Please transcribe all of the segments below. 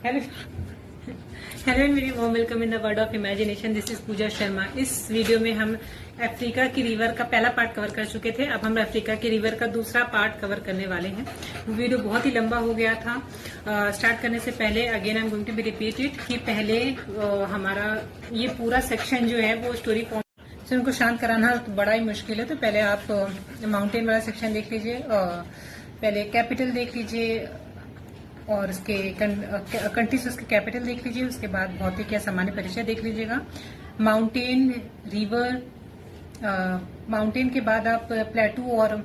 Hello hello मेरी warm welcome in the world of imagination. This is Pooja Sharma. इस video में हम अफ्रीका की रिवर का पहला पार्ट कवर कर चुके थे। अब हम अफ्रीका की रिवर का दूसरा पार्ट कवर करने वाले हैं। वीडियो बहुत ही लंबा हो गया था। स्टार्ट करने से पहले again I am going to be repeated कि पहले हमारा ये पूरा सेक्शन जो है वो स्टोरी से उनको शांत कराना तो बड़ा ही मुश्किल है। तो पहले आप माउंटेन वाला सेक्शन देख लीजिए, पहले कैपिटल देख लीजिए और उसके कंट्री से उसके कैपिटल देख लीजिए। उसके बाद भौतिक या सामान्य परिचय देख लीजिएगा। माउंटेन, रिवर, माउंटेन के बाद आप प्लेटू और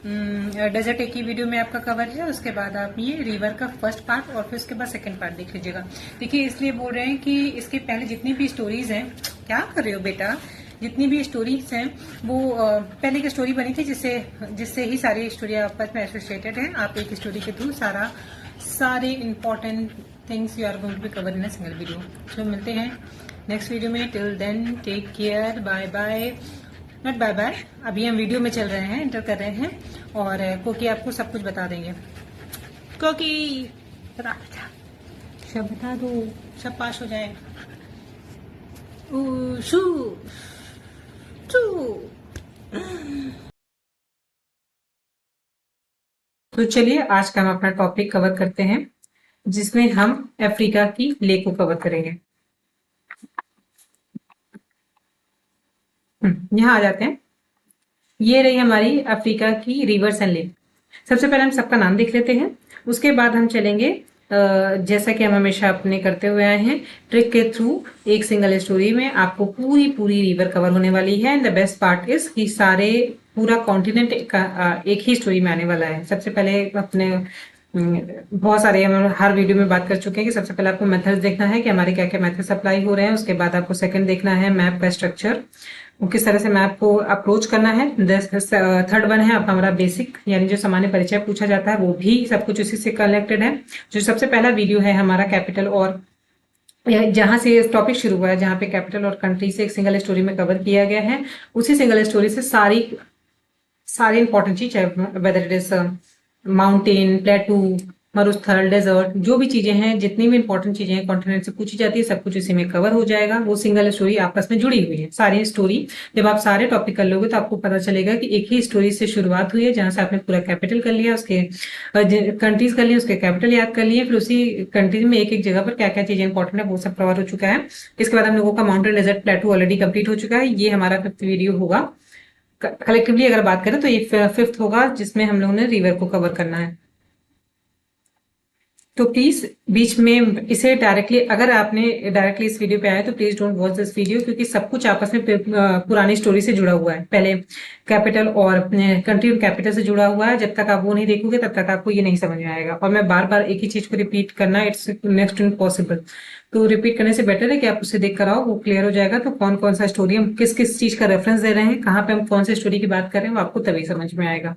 डेजर्ट एक ही वीडियो में आपका कवर है। उसके बाद आप ये रिवर का फर्स्ट पार्ट और फिर उसके बाद सेकंड पार्ट देख लीजिएगा। देखिए, इसलिए बोल रहे हैं कि इसके पहले जितनी भी स्टोरीज हैं, क्या कर रहे हो बेटा, जितनी भी स्टोरीज हैं वो पहले एक स्टोरी बनी थी जिससे ही सारी स्टोरी आपस में एसोसिएटेड है। आप एक स्टोरी के थ्रू सारे important things you are going to be cover in a single video. तो मिलते हैं नेक्स्ट वीडियो में। Till then take care, bye bye. Not bye bye, अभी हम वीडियो में चल रहे हैं, एंटर कर रहे हैं और कोकी आपको सब कुछ बता देंगे। कोकी सब बता दो, सब पास हो जाए। शू तो चलिए आज का हम अपना टॉपिक कवर करते हैं, जिसमें हम अफ्रीका की लेक को कवर करेंगे। यहाँ आ जाते हैं। ये रही हमारी अफ्रीका की रिवर्स एंड लेक। सबसे पहले हम सबका नाम देख लेते हैं, उसके बाद हम चलेंगे जैसा कि हम हमेशा अपने करते हुए आए हैं, ट्रिक के थ्रू एक सिंगल स्टोरी में आपको पूरी रिवर कवर होने वाली है। And the best part is कि सारे पूरा कॉन्टिनेंट एक ही स्टोरी में आने वाला है। सबसे पहले अपने बहुत सारे हम हर वीडियो में बात कर चुके हैं कि सबसे पहले आपको मेथड्स देखना है कि हमारे क्या क्या मेथड्स अप्लाई हो रहे हैं। उसके बाद आपको सेकंड देखना है मैप का स्ट्रक्चर, किस तरह से मैप को अप्रोच करना है। थर्ड वन है अब हमारा बेसिक, यानी जो सामान्य परिचय पूछा जाता है वो भी सब कुछ उसी से कनेक्टेड है। जो सबसे पहला वीडियो है हमारा कैपिटल और जहां से टॉपिक शुरू हुआ है, जहां पे कैपिटल और कंट्री से एक सिंगल स्टोरी में कवर किया गया है, उसी सिंगल स्टोरी से सारी इंपॉर्टेंट चीज है, वेदर इट इज माउंटेन, प्लेटू, मरुस्थल, डेजर्ट, जो भी चीजें हैं, जितनी भी इंपॉर्टेंट चीजें हैं कॉन्टिनेंट से पूछी जाती है, सब कुछ इसी में कवर हो जाएगा। वो सिंगल स्टोरी आपस में जुड़ी हुई है। सारी स्टोरी जब आप सारे टॉपिक कर लोगे तो आपको पता चलेगा कि एक ही स्टोरी से शुरुआत हुई है, जहां से आपने पूरा कैपिटल कर लिया, उसके कंट्रीज कर लिए, उसके कैपिटल याद कर लिए, फिर उसी कंट्रीज में एक एक जगह पर क्या क्या चीजें इंपॉर्टेंट है वो सब कवर हो चुका है। इसके बाद हम लोगों का mountain, desert, plateau already complete हो चुका है। ये हमारा 5th वीडियो होगा। कलेक्टिवली अगर बात करें तो ये 5th होगा, जिसमें हम लोगों ने रिवर को कवर करना है। तो प्लीज बीच में इसे डायरेक्टली, अगर आपने डायरेक्टली इस वीडियो पे आया तो please don't watch this video, क्योंकि सब कुछ आपस में पुरानी स्टोरी से जुड़ा हुआ है। पहले कैपिटल और कंट्री और कैपिटल से जुड़ा हुआ है। जब तक आप वो नहीं देखोगे तब तक आपको ये नहीं समझ में आएगा। और मैं बार बार एक ही चीज को रिपीट करना, इट्स नेक्स्ट टू इम्पॉसिबल। तो रिपीट करने से बेटर है कि आप उसे देख कर आओ, वो क्लियर हो जाएगा। तो कौन कौन सा स्टोरी हम किस किस चीज का रेफरेंस दे रहे हैं, कहाँ पे हम कौन सी स्टोरी की बात कर रहे हैं, वो आपको तभी समझ में आएगा।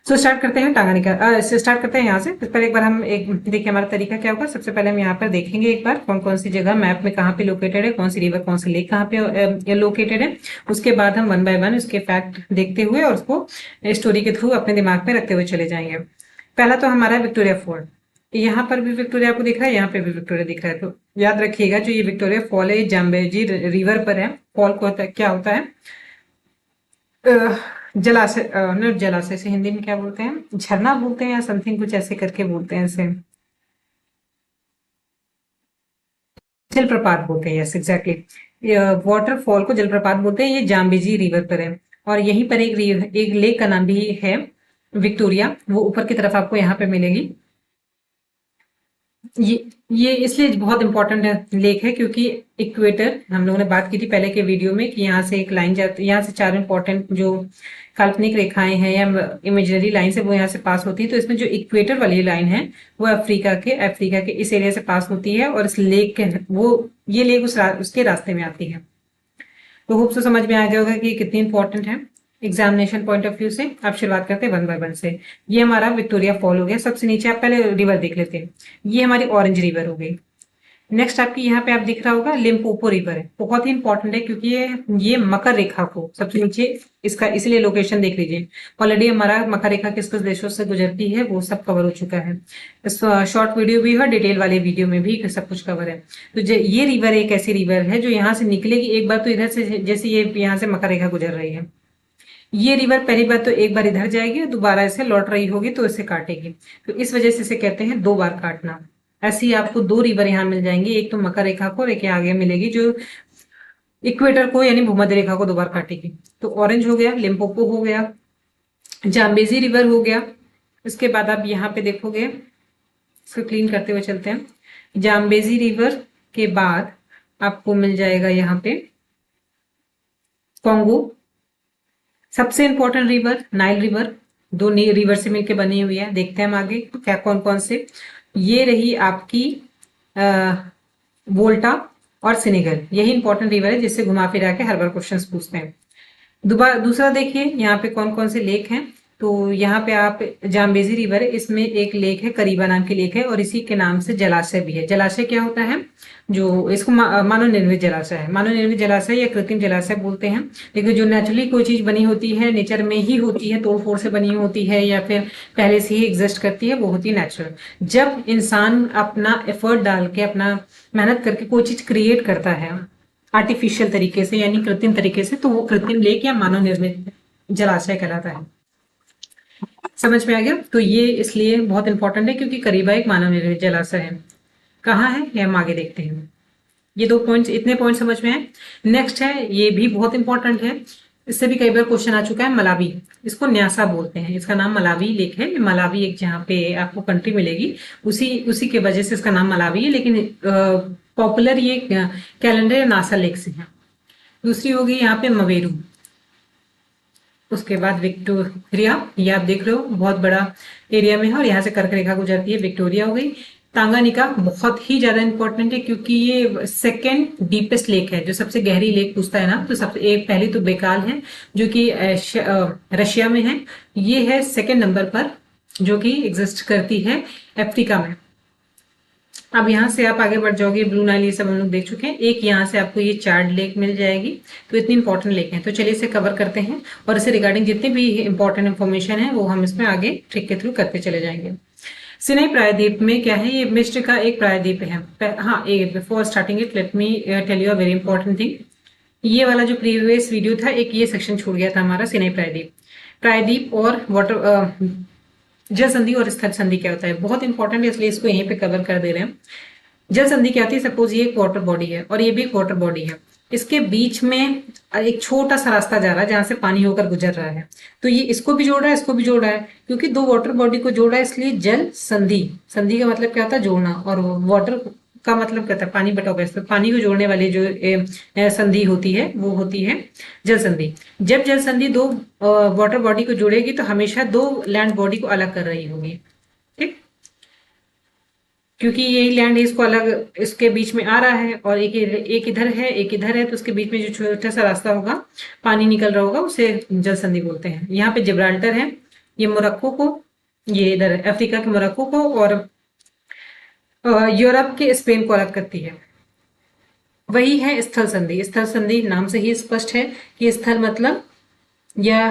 सो स्टार्ट करते हैं स्टार्ट करते हैं यहाँ से। इस पर एक बार हम एक देखिए हमारा तरीका क्या होगा। सबसे पहले हम यहाँ पर देखेंगे एक बार कौन कौन सी जगह मैप में कहाँ पे लोकेटेड है, कौन सी रिवर, कौन सी लेक कहाँ पे लोकेटेड है। उसके बाद हम 1 बाय 1 उसके फैक्ट देखते हुए और उसको स्टोरी के थ्रू अपने दिमाग में रखते हुए चले जाएंगे। पहला तो हमारा विक्टोरिया फॉल। यहाँ पर भी विक्टोरिया आपको दिख रहा है, यहाँ पे भी विक्टोरिया दिख रहा है। तो याद रखिएगा जो ये विक्टोरिया फॉल है, जाम्बेजी रिवर पर है। फॉल को क्या होता है, जलाशय, न जलाशय से हिंदी में क्या बोलते हैं, झरना बोलते हैं या समथिंग कुछ ऐसे करके बोलते हैं इसे, जलप्रपात बोलते हैं। यस एग्जैक्टली, वाटरफॉल को जलप्रपात बोलते हैं। ये जाम्बेजी रिवर पर है और यहीं पर एक लेक का नाम भी है विक्टोरिया, वो ऊपर की तरफ आपको यहाँ पे मिलेगी। ये इसलिए बहुत इंपॉर्टेंट लेक है क्योंकि इक्वेटर, हम लोगों ने बात की थी पहले के वीडियो में कि यहाँ से एक लाइन जाती है, यहाँ से 4 इंपॉर्टेंट जो काल्पनिक रेखाएं हैं या इमेजिनरी लाइन है वो यहाँ से पास होती है। तो इसमें जो इक्वेटर वाली लाइन है वो अफ्रीका के इस एरिया से पास होती है और इस लेक के ये लेक उसके रास्ते में आती है। तो होप से समझ में आ गया होगा कि कितनी इंपॉर्टेंट है एग्जामिनेशन पॉइंट ऑफ व्यू से। आप शुरुआत करते हैं 1 बाय 1 से। ये हमारा विक्टोरिया फॉल हो गया। सबसे नीचे आप पहले रिवर देख लेते हैं। ये हमारी ऑरेंज रिवर हो गई। नेक्स्ट आपकी यहाँ पे आप दिख रहा होगा लिम्पोपो रिवर है, बहुत ही इंपॉर्टेंट है क्योंकि ये मकर रेखा को सबसे नीचे इसका इसलिए लोकेशन देख लीजिए। ऑलरेडी हमारा मकर रेखा किस किस देशों से गुजरती है वो सब कवर हो चुका है, इस शॉर्ट वीडियो भी है, डिटेल वाले वीडियो में भी सब कुछ कवर है। तो ये रिवर एक ऐसी रिवर है जो यहाँ से निकलेगी एक बार तो इधर से, जैसे ये यहाँ से मकर रेखा गुजर रही है, ये रिवर पहली बार तो एक बार इधर जाएगी और दोबारा इसे लौट रही होगी तो इसे काटेगी, तो इस वजह से इसे कहते हैं दो बार काटना। ऐसे ही आपको दो रिवर यहाँ मिल जाएंगी, एक तो मकर रेखा को और एक आगे मिलेगी जो इक्वेटर को यानी भूमध्य रेखा को दो बार काटेगी। तो ऑरेंज हो गया, लिम्पोपो हो गया, जाम्बेजी रिवर हो गया। इसके बाद आप यहाँ पे देखोगे, इसको क्लीन करते हुए चलते हैं। जाम्बेजी रिवर के बाद आपको मिल जाएगा यहाँ पे कॉन्गो। सबसे इंपॉर्टेंट रिवर नाइल रिवर, दो रिवर से मिलकर बनी हुई है। देखते हैं हम आगे क्या कौन कौन से। ये रही आपकी वोल्टा और सेनेगल, यही इंपॉर्टेंट रिवर है जिससे घुमा फिरा के हर बार क्वेश्चंस पूछते हैं। दूसरा देखिए यहाँ पे कौन कौन से लेक हैं। तो यहाँ पे आप जाम्बेजी रिवर है, इसमें एक लेक है, करीबा नाम की लेक है और इसी के नाम से जलाशय भी है। जलाशय क्या होता है, जो इसको मानव निर्मित जलाशय है, मानव निर्मित जलाशय या कृत्रिम जलाशय बोलते हैं। लेकिन जो नेचुरली कोई चीज बनी होती है, नेचर में ही होती है, तोड़ फोड़ से बनी होती है या फिर पहले से ही एग्जिस्ट करती है, वो होती है नेचुरल। जब इंसान अपना एफर्ट डाल के, अपना मेहनत करके कोई चीज क्रिएट करता है आर्टिफिशियल तरीके से यानी कृत्रिम तरीके से, तो वो कृत्रिम लेक या मानव निर्मित जलाशय कहलाता है। समझ में आ गया। तो ये इसलिए बहुत इंपॉर्टेंट है क्योंकि करीबा एक मानव निर्मित जलाशय है। कहाँ है ये हम आगे देखते हैं। ये दो पॉइंट्स, इतने पॉइंट समझ में आए। नेक्स्ट है, ये भी बहुत इंपॉर्टेंट है, इससे भी कई बार क्वेश्चन आ चुका है, मलावी। इसको न्यासा बोलते हैं, इसका नाम मलावी लेक है। मलावी एक जहाँ पे आपको कंट्री मिलेगी, उसी के वजह से इसका नाम मलावी है, लेकिन पॉपुलर ये कैलेंडर या नासा लेक से है। दूसरी होगी यहाँ पे मवेरू, उसके बाद विक्टोरिया, ये आप देख रहे हो बहुत बड़ा एरिया में है और यहाँ से कर्क रेखा गुजरती है। विक्टोरिया हो गई। तांगानिका बहुत ही ज्यादा इंपॉर्टेंट है क्योंकि ये सेकेंड डीपेस्ट लेक है, जो सबसे गहरी लेक पूछता है ना, तो सबसे एक पहली तो बेकाल है जो कि रशिया में है। ये है सेकेंड नंबर पर जो कि एग्जिस्ट करती है अफ्रीका में। अब यहाँ से आप आगे बढ़ जाओगे, ब्लू नाइल ये सब हम लोग देख चुके हैं। एक यहाँ से आपको ये चार्ड लेक मिल जाएगी। तो इतनी इंपॉर्टेंट लेक हैं, तो चलिए इसे कवर करते हैं और इसे रिगार्डिंग जितनी भी इंपॉर्टेंट इन्फॉर्मेशन है वो हम इसमें आगे ट्रिक के थ्रू करते चले जाएंगे। सिनाई प्रायद्वीप में क्या है, ये मिस्र का एक प्रायद्वीप है। हाँ, before starting it let me tell you a very important thing. ये वाला जो प्रीवियस वीडियो था, एक ये सेक्शन छूट गया था हमारा, सिनाई प्रायद्वीप और वाटर जल संधि और स्थल संधि क्या होता है, बहुत इंपॉर्टेंट है इसलिए इसको यहीं पे कवर कर दे रहे हैं। जल संधि क्या होती है, सपोज ये एक वाटर बॉडी है और ये भी एक वाटर बॉडी है, इसके बीच में एक छोटा सा रास्ता जा रहा है जहां से पानी होकर गुजर रहा है। तो ये इसको भी जोड़ रहा है, इसको भी जोड़ रहा है, क्योंकि दो वाटर बॉडी को जोड़ रहा है इसलिए जल संधि। संधि का मतलब क्या होता है, जोड़ना, और वाटर का मतलब क्या होता है, पानी बटा हुआ है। तो पानी को जोड़ने वाली जो संधि होती है वो होती है जल संधि। जब जल संधि दो वाटर बॉडी को जोड़ेगी तो हमेशा दो लैंड बॉडी को अलग कर रही होगी, ठीक, क्योंकि ये लैंड इसको अलग, इसके बीच में आ रहा है और एक इधर है एक इधर है, तो उसके बीच में जो छोटा सा रास्ता होगा, पानी निकल रहा होगा, उसे जल संधि बोलते हैं। यहाँ पे जिब्राल्टर है, ये मोरक्को को, ये इधर अफ्रीका के मोरक्को को और यूरोप के स्पेन को अलग करती है। वही है स्थल संधि। स्थल संधि नाम से ही स्पष्ट है कि स्थल मतलब या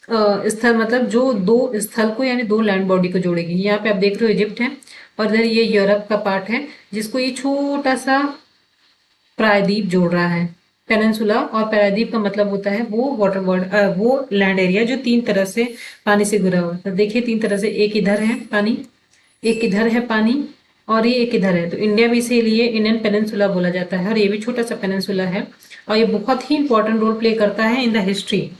स्थल मतलब जो दो स्थल को यानी दो लैंड बॉडी को जोड़ेगी। यहाँ पे आप देख रहे हो इजिप्ट है और इधर ये यूरोप का पार्ट है जिसको ये छोटा सा प्रायद्वीप जोड़ रहा है। पेनिनसुला और प्रायद्वीप का मतलब होता है वो वाटर बॉडी, वो लैंड एरिया जो तीन तरह से पानी से घिरा हुआ है। देखिए तीन तरह से, एक इधर है पानी, एक इधर है पानी और ये एक इधर है। तो इंडिया भी इसीलिए इंडियन पेनिनसुला बोला जाता है और ये भी छोटा सा पेनिनसुला है और ये बहुत ही इंपॉर्टेंट रोल प्ले करता है in the history,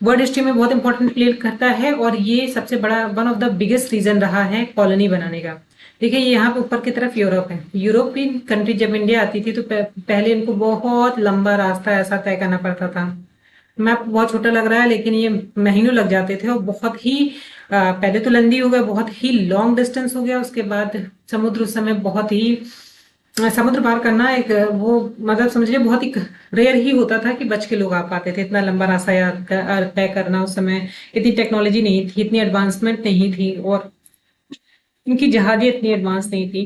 world history में बहुत इंपॉर्टेंट प्ले करता है और ये सबसे बड़ा one of the biggest region रहा है कॉलोनी बनाने का। देखिए यहाँ पे ऊपर की तरफ यूरोप है। यूरोपियन कंट्री जब इंडिया आती थी तो पहले इनको बहुत लंबा रास्ता ऐसा तय करना पड़ता था। मैप बहुत छोटा लग रहा है लेकिन ये महीनों लग जाते थे और बहुत ही पहले तो लंबी हो गया, बहुत ही लॉन्ग डिस्टेंस हो गया। उसके बाद समुद्र, उस समय बहुत ही समुद्र पार करना एक वो मतलब समझिए बहुत ही रेयर ही होता था कि बच के लोग आ पाते थे। इतना लंबा रास्ता तय करना, उस समय इतनी टेक्नोलॉजी नहीं थी, इतनी एडवांसमेंट नहीं थी और इनकी जहाजें इतनी एडवांस नहीं थी।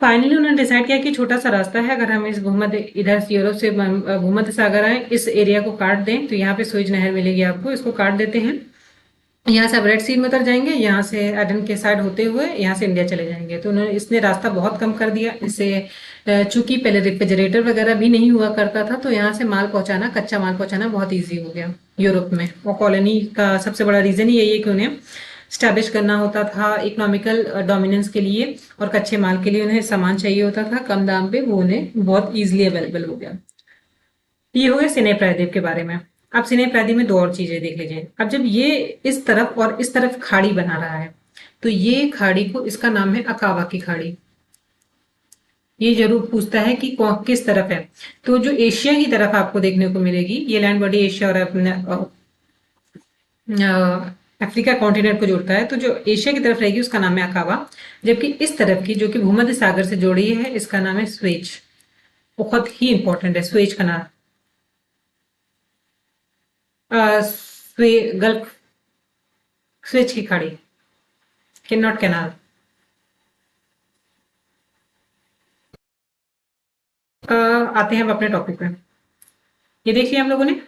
फाइनली उन्होंने डिसाइड किया कि छोटा सा रास्ता है, अगर हम इस भूमध्य इधर से यूरोप से भूमध्य सागर आए, इस एरिया को काट दें तो यहाँ पे सुएज नहर मिलेगी आपको, इसको काट देते हैं। यहाँ से आप रेड सी में उतर जाएंगे, यहाँ से एडन के साइड होते हुए यहाँ से इंडिया चले जाएंगे। तो उन्होंने इसने रास्ता बहुत कम कर दिया इससे। चूंकि पहले रेफ्रिजरेटर वगैरह भी नहीं हुआ करता था, तो यहाँ से माल पहुंचाना, कच्चा माल पहुंचाना बहुत ईजी हो गया यूरोप में। और कॉलोनी का सबसे बड़ा रीजन ही यही है कि उन्हें स्टैब्लिश करना होता था इकोनॉमिकल डोमिनेंस के लिए, और कच्चे माल के लिए उन्हें सामान चाहिए होता था कम दाम पे, वो उन्हें बहुत ईजिली अवेलेबल हो गया। ये हो गया सिने प्रायद्वीप के बारे में। अब सिने प्रायद्वीप में दो और चीजें देख लीजिए। अब जब ये इस तरफ और इस तरफ खाड़ी बना रहा है, तो ये खाड़ी को, इसका नाम है अकावा की खाड़ी। ये जरूर पूछता है कि किस तरफ है। तो जो एशिया की तरफ आपको देखने को मिलेगी, ये लैंड बॉडी एशिया और अफ्रीका कॉन्टिनेंट को जोड़ता है, तो जो एशिया की तरफ रहेगी उसका नाम है अकावा। जबकि इस तरफ की जो कि भूमध्य सागर से जोड़ी है, इसका नाम है स्वेज। बहुत ही इंपॉर्टेंट है स्वेज का नाम। गल्फ, स्वेज की खाड़ी, किन्नौर कैनाल। आते हैं अब अपने टॉपिक पे। ये देखिए हम लोगों ने,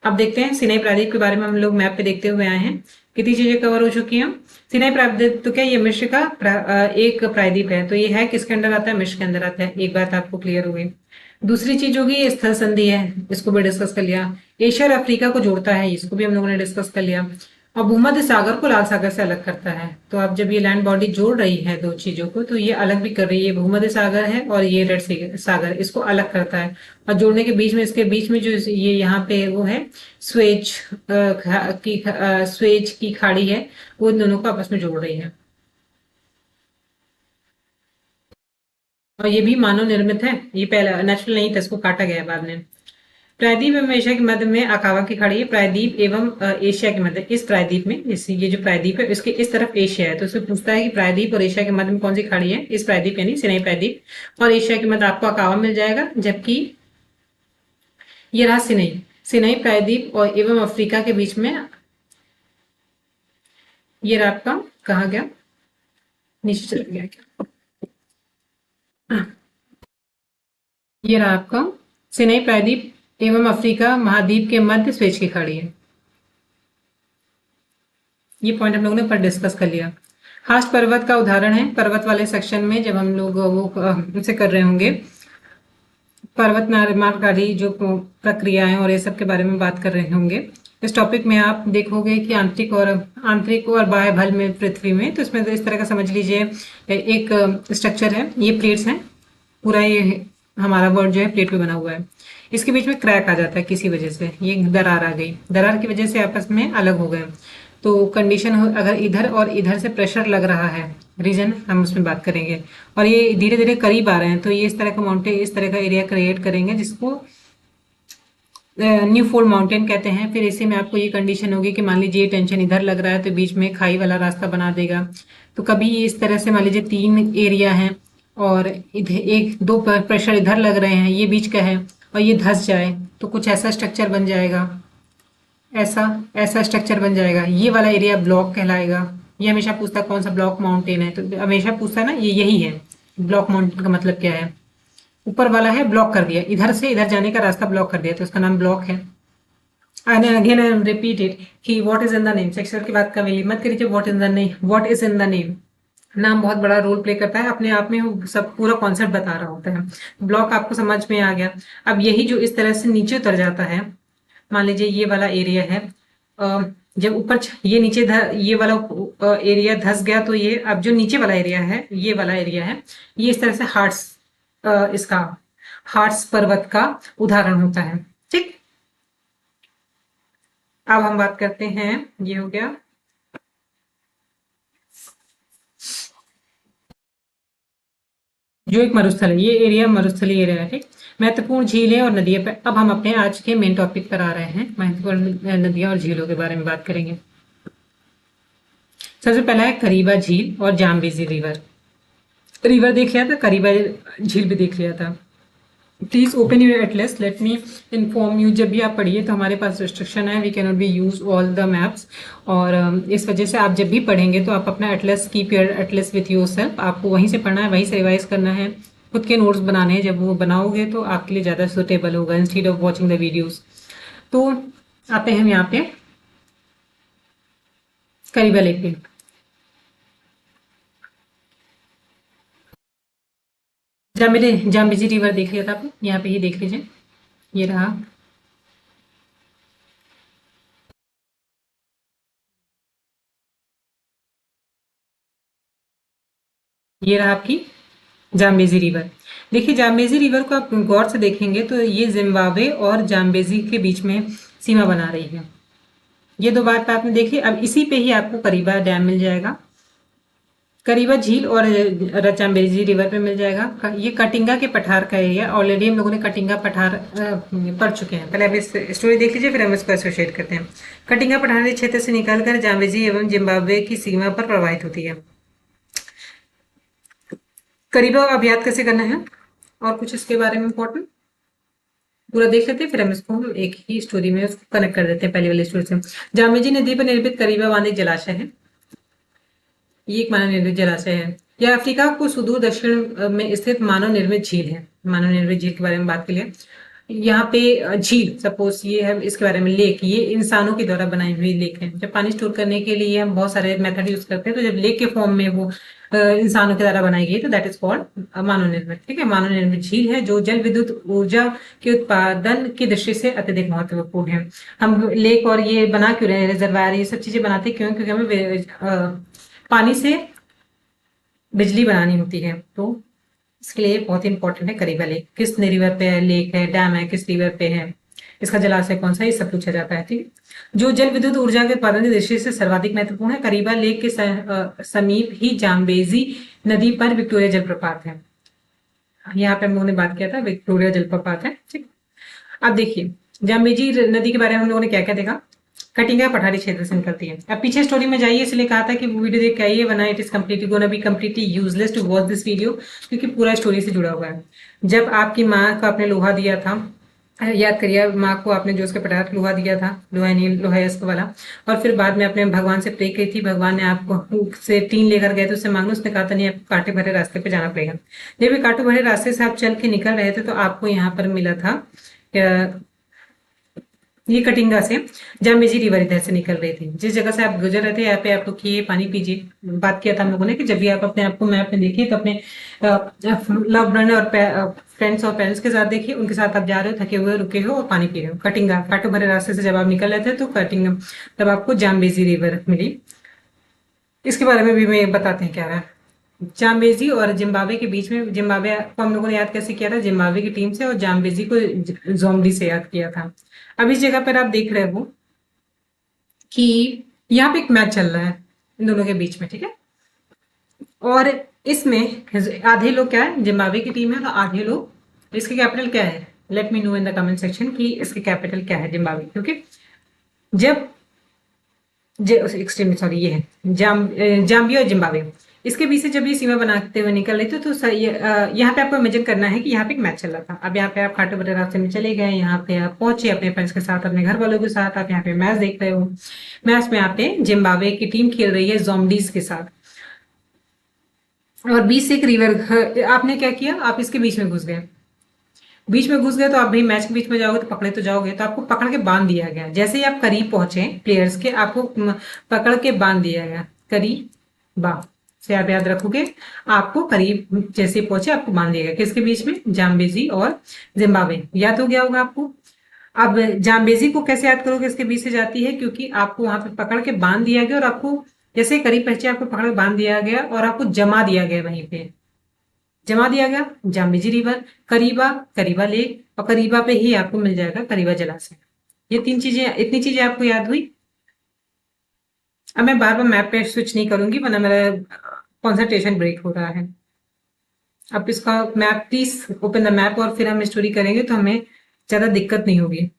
अब देखते हैं सिनाई प्रायद्वीप के बारे में। हम लोग मैप पे देखते हुए आए हैं, कितनी चीजें कवर हो चुकी हैं। सिनाई प्रायद्वीप तो क्या, ये मिस्र का एक प्रायद्वीप है। तो ये है किसके अंदर आता है, मिस्र के अंदर आता है। एक बात आपको क्लियर हो गई। दूसरी चीज होगी ये स्थल संधि है, इसको भी डिस्कस कर लिया। एशिया और अफ्रीका को जोड़ता है, इसको भी हम लोगों ने डिस्कस कर लिया। और भूमध्य सागर को लाल सागर से अलग करता है। तो अब जब ये लैंड बॉडी जोड़ रही है दो चीजों को, तो ये अलग भी कर रही है। भूमध्य सागर है और ये रेड सागर, इसको अलग करता है। और जोड़ने के बीच में, इसके बीच में जो ये यहाँ पे वो है स्वेज स्वेज की खाड़ी है, वो इन दोनों को आपस में जोड़ रही है। और ये भी मानव निर्मित है, ये पहला नेचुरल नहीं था, इसको काटा गया है बाद में। प्रायद्वीप एवं एशिया के मध्य में अकावा की खाड़ी है। प्रायद्वीप एवं एशिया के मध्य, इस प्रायद्वीप में, इस ये जो प्रायद्वीप है इसके इस तरफ एशिया है। तो इससे पूछता है कि प्रायद्वीप और एशिया के मध्य में कौन सी खाड़ी है। इस प्रायद्वीप यानी सिनाई प्रायद्वीप और एशिया के मध्य आपको अकावा मिल जाएगा। जबकि ये रहा सिनाई, सिनाई प्रायद्वीप और एवं अफ्रीका के बीच में, ये रहा आपका, कहा गया, नीचे चला गया क्या, ये रहा आपका सिनाई प्रायद्वीप एवं अफ्रीका महाद्वीप के मध्य स्वेज की खाड़ी है। ये पॉइंट हम लोगों ने पर डिस्कस कर लिया। हास्ट पर्वत का उदाहरण है, पर्वत वाले सेक्शन में जब हम लोग वो उनसे कर रहे होंगे, पर्वत निर्माणकारी जो प्रक्रियाएं और ये सब के बारे में बात कर रहे होंगे, इस टॉपिक में आप देखोगे कि आंतरिक और बाह्य भल में पृथ्वी में, तो इसमें तो इस तरह का समझ लीजिए एक स्ट्रक्चर है, ये प्लेट्स हैं, पूरा ये हमारा वर्ल्ड जो है प्लेट पे बना हुआ है। इसके बीच में क्रैक आ जाता है किसी वजह से, ये दरार आ गई, दरार की वजह से आपस में अलग हो गए। तो कंडीशन हो, अगर इधर और इधर से प्रेशर लग रहा है, रीजन हम उसमें बात करेंगे, और ये धीरे धीरे करीब आ रहे हैं, तो ये इस तरह का माउंटेन, इस तरह का एरिया क्रिएट करेंगे जिसको न्यू फोल्ड माउंटेन कहते हैं। फिर इसी में आपको ये कंडीशन होगी कि मान लीजिए टेंशन इधर लग रहा है तो बीच में खाई वाला रास्ता बना देगा। तो कभी इस तरह से मान लीजिए तीन एरिया है और इधर एक दो प्रेशर इधर लग रहे हैं, ये बीच का है, और ये धंस जाए तो कुछ ऐसा स्ट्रक्चर बन जाएगा, ऐसा ऐसा स्ट्रक्चर बन जाएगा। ये वाला एरिया ब्लॉक कहलाएगा। ये हमेशा पूछता है कौन सा ब्लॉक माउंटेन है, तो हमेशा पूछता है ना, ये यही है। ब्लॉक माउंटेन का मतलब क्या है, ऊपर वाला है ब्लॉक कर दिया, इधर से इधर जाने का रास्ता ब्लॉक कर दिया, तो इसका नाम ब्लॉक है। And again I repeat it कि what is in the name, Shakespeare की बात कभी मत करिए। What is the name, what is in the name, नाम बहुत बड़ा रोल प्ले करता है, अपने आप में वो सब पूरा कॉन्सेप्ट बता रहा होता है। ब्लॉक आपको समझ में आ गया। अब यही जो इस तरह से नीचे उतर जाता है, मान लीजिए ये वाला एरिया है, जब ऊपर ये नीचे ये वाला एरिया धस गया, तो ये अब जो नीचे वाला एरिया है, ये वाला एरिया है, ये इस तरह से हार्ट्स, इसका हार्ट्स पर्वत का उदाहरण होता है। ठीक, अब हम बात करते हैं, ये हो गया जो एक मरुस्थल है, ये एरिया मरुस्थलीय एरिया है। ठीक, महत्वपूर्ण झीलें और नदियां पे अब हम अपने आज के मेन टॉपिक पर आ रहे हैं, महत्वपूर्ण नदियां और झीलों के बारे में बात करेंगे। सबसे पहला है करीबा झील और जाम्बेजी रिवर। रिवर देख लिया था, करीबा झील भी देख लिया था। Please open your atlas, let me inform you. जब भी आप पढ़िए तो हमारे पास रिस्ट्रिक्शन है, we can not be use all the maps. और इस वजह से आप जब भी पढ़ेंगे तो आप अपना Atlas, keep your Atlas with your self. आपको वहीं से पढ़ना है, वहीं से रिवाइज करना है, खुद के नोट्स बनाने हैं। जब वो बनाओगे तो आपके लिए ज़्यादा सुटेबल होगा instead of watching the videos. तो आते हैं हम यहाँ पे करीबा लेक पे। जहाँ मेरे जाम्बेजी रिवर देख लिया था आपने, यहाँ पे ही देख लीजिए, ये रहा। ये रहा आपकी जाम्बेजी रिवर। देखिए जाम्बेजी रिवर को आप गौर से देखेंगे तो ये जिम्बाब्वे और जाम्बेजी के बीच में सीमा बना रही है। ये दो बात आपने देखी। अब इसी पे ही आपको करीबा डैम मिल जाएगा, करीबा झील और जाम्बेजी रिवर पे मिल जाएगा। ये कटिंगा के पठार का एरिया, ऑलरेडी हम लोगों ने कटिंगा पठार पढ़ चुके हैं। पहले आप इस स्टोरी देख लीजिए, फिर हम इसको एसोसिएट करते हैं। कटिंगा पठारी क्षेत्र से निकलकर जाम्बेजी एवं जिम्बाब्वे की सीमा पर प्रवाहित होती है। करीबा अब याद कैसे करना है और कुछ इसके बारे में इम्पोर्टेंट पूरा देख लेते हैं, फिर हम इसको एक ही स्टोरी में उसको कनेक्ट कर देते हैं पहले वाली स्टोरी से। जाम्बेजी नदी पर निर्मित करीबा बांध एक जलाशय है। ये एक मानव निर्मित जलाशय है। यह अफ्रीका को सुदूर दक्षिण में स्थित मानव निर्मित झील है। मानव निर्मित झील के बारे में बात करिए। यहाँ पे झील, सपोज ये है, इसके बारे में लेक, ये इंसानों के द्वारा बनाई हुई लेक है। जब पानी स्टोर करने के लिए हम बहुत सारे मेथड यूज करते हैं, तो जब लेक के फॉर्म में वो इंसानों के द्वारा बनाई गई तो दैट इज कॉल्ड मानव निर्मित। ठीक है, मानव निर्मित झील है जो जल विद्युत ऊर्जा के उत्पादन की दृष्टि से अत्यधिक महत्वपूर्ण है। हम लेक और ये बना क्यों रहे, रिजर्वायर, ये सब चीजें बनाते क्यों, क्योंकि हमें पानी से बिजली बनानी होती है। तो इसके लिए बहुत ही इंपॉर्टेंट है करीबा लेक। किस रिवर पे है, लेक है, डैम है, किस रिवर पे है, इसका जलाशय कौन सा, ये सब पूछा जाता है। ठीक, जो जल विद्युत ऊर्जा के उत्पादन की दृष्टि से सर्वाधिक महत्वपूर्ण है। करीबा लेक के समीप ही जाम्बेजी नदी पर विक्टोरिया जलप्रपात है। यहाँ पे हम लोगों ने बात किया था, विक्टोरिया जलप्रपात है। ठीक, अब देखिए जाम्बेजी नदी के बारे में हम लोगों ने क्या क्या देखा। कटिंगा पठारी क्षेत्र से निकलती है। अब पीछे स्टोरी में जाइए, इसलिए कहा था कि वीडियो देख के आइए, वरना it is completely gonna be completely useless to watch this video, क्योंकि पूरा स्टोरी से जुड़ा हुआ है। जब आपकी माँ को आपने लोहा दिया था, याद करिए, माँ को आपने जो उसके पठार लोहा दिया था, लोहा नहीं लोहा वाला, और फिर बाद में आपने भगवान से प्रे की थी, भगवान ने आपको से टीन लेकर गए थे, उससे मांगो, उसने कहा था नहीं, आपको कांटे भरे रास्ते पे जाना पड़ेगा। जब ये कांटे भरे रास्ते से आप चल के निकल रहे थे तो आपको यहाँ पर मिला था ये कटिंगा से जाम्बेजी रिवर इधर से निकल रही थी। जिस जगह से आप गुजर रहे थे, यहाँ पे आपको किए पानी पीजिए। बात किया था हम लोगों ने कि जब भी आप अपने आप को मैप में देखिए तो अपने लव वन और फ्रेंड्स और पेरेंट्स के साथ देखिए, उनके साथ आप जा रहे हो, थके हुए रुके हो और पानी पी रहे हो। कटिंगा काटो भरे रास्ते से जब आप निकल रहे थे तो कटिंगा, तब आपको जाम्बेजी रिवर मिली। इसके बारे में भी मैं बताते हैं क्या रहा है। जाम्बेजी और जिम्बाब्वे के बीच में, जिम्बाब्वे को हम लोगों ने याद कैसे किया था, जिम्बाब्वे की टीम से, और जाम्बेजी को जोम्बी से याद किया था। अब इस जगह पर आप देख रहे हो कि यहाँ पे एक मैच चल रहा है इन दोनों के बीच में। ठीक है, और इसमें आधे लोग क्या है, जिम्बाब्वे की टीम है, तो आधे लोग, इसकी कैपिटल क्या है, let me know in the comment section कि इसकी कैपिटल क्या है जिम्बाब्वे। क्योंकि जब एक्सट्रीमली सॉरी, ये है जाम्बिया और जिम्बाब्वे, इसके बीच से जब ये सीमा बनाते हुए निकल रहे थे तो यहाँ पे आपको इमेजिन करना है कि यहाँ पे एक मैच चल रहा था। अब यहाँ पे आप खाटू बड़े रास्ते में चले गए, यहाँ पे आप पहुंचे अपने फ्रेंड्स के साथ, अपने घर वालों के साथ, आप यहाँ पे मैच देख रहे हो। मैच में यहाँ पे जिम्बाब्वे की टीम खेल रही है जोम्बीज के साथ, और बीच से एक रिवर, आपने क्या किया, आप इसके बीच में घुस गए। बीच में घुस गए तो आप भाई मैच के बीच में जाओगे तो पकड़े तो जाओगे, तो आपको पकड़ के बांध दिया गया। जैसे ही आप करीब पहुंचे प्लेयर्स के, आपको पकड़ के बांध दिया गया। करीब बा से आप याद रखोगे, आपको करीब जैसे पहुंचे आपको बांध दिया गया। किसके बीच में, जाम्बेजी और जिम्बाब्वे। याद हो गया होगा आपको। अब जाम्बेजी को कैसे याद करोगे, इसके बीच से जाती है, क्योंकि आपको वहां पे पकड़ के बांध दिया गया, और आपको जैसे करीब पहुंचे आपको पकड़ के बांध दिया गया और आपको जमा दिया गया वहीं पे, जमा दिया गया जाम्बेजी रिवर, करीबा, करीबा लेक, और करीबा पे ही आपको मिल जाएगा करीबा जलाशय। ये तीन चीजें, इतनी चीजें आपको याद हुई। अब मैं बार बार मैप पे स्विच नहीं करूंगी, वरना मेरा कॉन्सेंट्रेशन ब्रेक हो रहा है। अब इसका map, please open the map, और फिर हम स्टोरी करेंगे तो हमें ज्यादा दिक्कत नहीं होगी।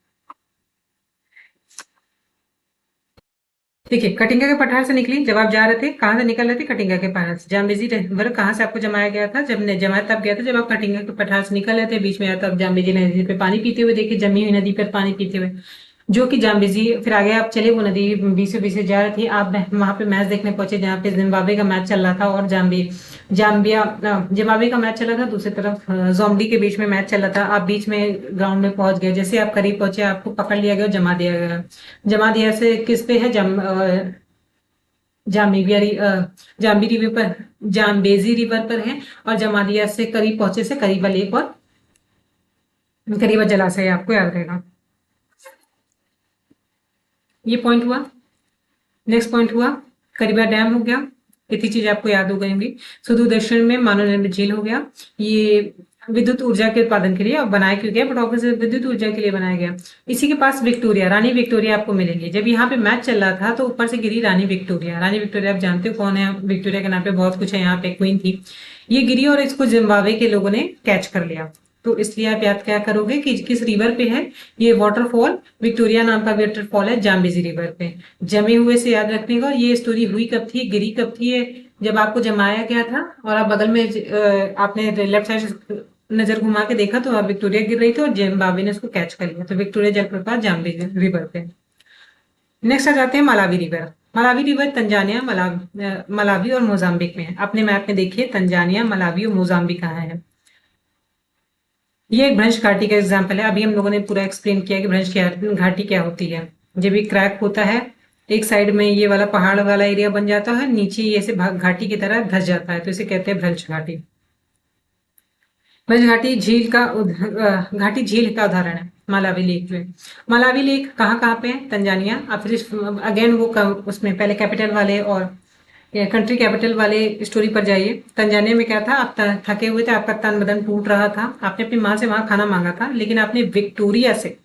देखिए, कटिंगा के पठार से निकली, जब आप जा रहे थे, कहाँ से निकल रहे थे? कटिंगा के पठार से। जाम्बेजी रिवर कहाँ से आपको जमाया गया था? जब जमाया तब गया था जब आप कटिंगा के पठार से निकल रहे थे, बीच में आया तब जाम्बेजी नदी पे पानी पीते हुए देखिए, जमी हुई नदी पर पानी पीते हुए, जो कि जाम्बेजी। फिर आगे आप चले, वो नदी बीचों बीच से जा रही थी, आप वहां पे मैच देखने पहुंचे जहाँ पे जिम्बाब्वे का मैच चल रहा था और जिम्बाब्वे का मैच चल रहा था, दूसरी तरफ जोम्बी के बीच में मैच चल रहा था। आप बीच में ग्राउंड में पहुंच गए, जैसे आप करीब पहुंचे आपको पकड़ लिया गया और जमा दिया गया। जमा दिया से किस पे है? जाम्बिया जाम्बी रिवर पर, जाम्बेजी रिवर पर है। और जमादिया से करीब पहुंचे से करीबा लेक और करीबा जलाशय, आपको याद रहेगा। ये पॉइंट हुआ। नेक्स्ट पॉइंट हुआ करीबा डैम हो गया। इतनी चीज आपको याद हो गई होंगी। सुदूर दक्षिण में मानव निर्मित झील हो गया। ये विद्युत ऊर्जा के उत्पादन के लिए अब बनाया क्यों गया? बट ऑब्वियसली विद्युत ऊर्जा के लिए बनाया गया। इसी के पास विक्टोरिया, रानी विक्टोरिया आपको मिलेंगे। जब यहाँ पे मैच चल रहा था तो ऊपर से गिरी रानी विक्टोरिया। रानी विक्टोरिया आप जानते हो कौन है? विक्टोरिया के नाम पे बहुत कुछ है, यहाँ पे क्वीन थी। ये गिरी और इसको जिम्बाब्वे के लोगों ने कैच कर लिया। तो इसलिए आप याद क्या करोगे कि किस रिवर पे है ये वाटरफॉल? विक्टोरिया नाम का वाटरफॉल है जाम्बेजी रिवर पे। जमे हुए से याद रखने का। ये स्टोरी हुई कब थी, गिरी कब थी? ये जब आपको जमाया गया था और आप बगल में आपने लेफ्ट साइड से नजर घुमा के देखा तो विक्टोरिया गिर रही थी और जिम्बाब्वे ने उसको कैच कर लिया। तो विक्टोरिया जलप्रपात जाम्बेजी रिवर पे। नेक्स्ट आ जाते हैं Malawi river. Malawi river Tanzania, Malawi और मोजाम्बिक में है। अपने मैप में देखिए, तंजानिया, मलावी और मोजाम्बिक कहाँ है। ये एक भ्रंश घाटी का एग्जाम्पल है। अभी हम लोगों ने पूरा एक्सप्लेन किया कि भ्रंश घाटी क्या होती है। जब ये क्रैक होता है, एक साइड में ये वाला पहाड़ वाला एरिया बन जाता है, नीचे ये ऐसे घाटी की तरह धस जाता है, तो इसे कहते हैं भ्रंश घाटी। भ्रंश घाटी घाटी झील का उदाहरण है मालावी लेक में। मालावी लेक कहाँ कहाँ पे है? तंजानिया। अब फिर अगेन वो उसमें पहले कैपिटल वाले और कंट्री कैपिटल वाले स्टोरी पर जाइए। तंजानिया में क्या था? आप थके हुए थे, आपका तन बदन टूट रहा था, आपने अपनी माँ से वहां खाना मांगा था, लेकिन आपने विक्टोरिया से,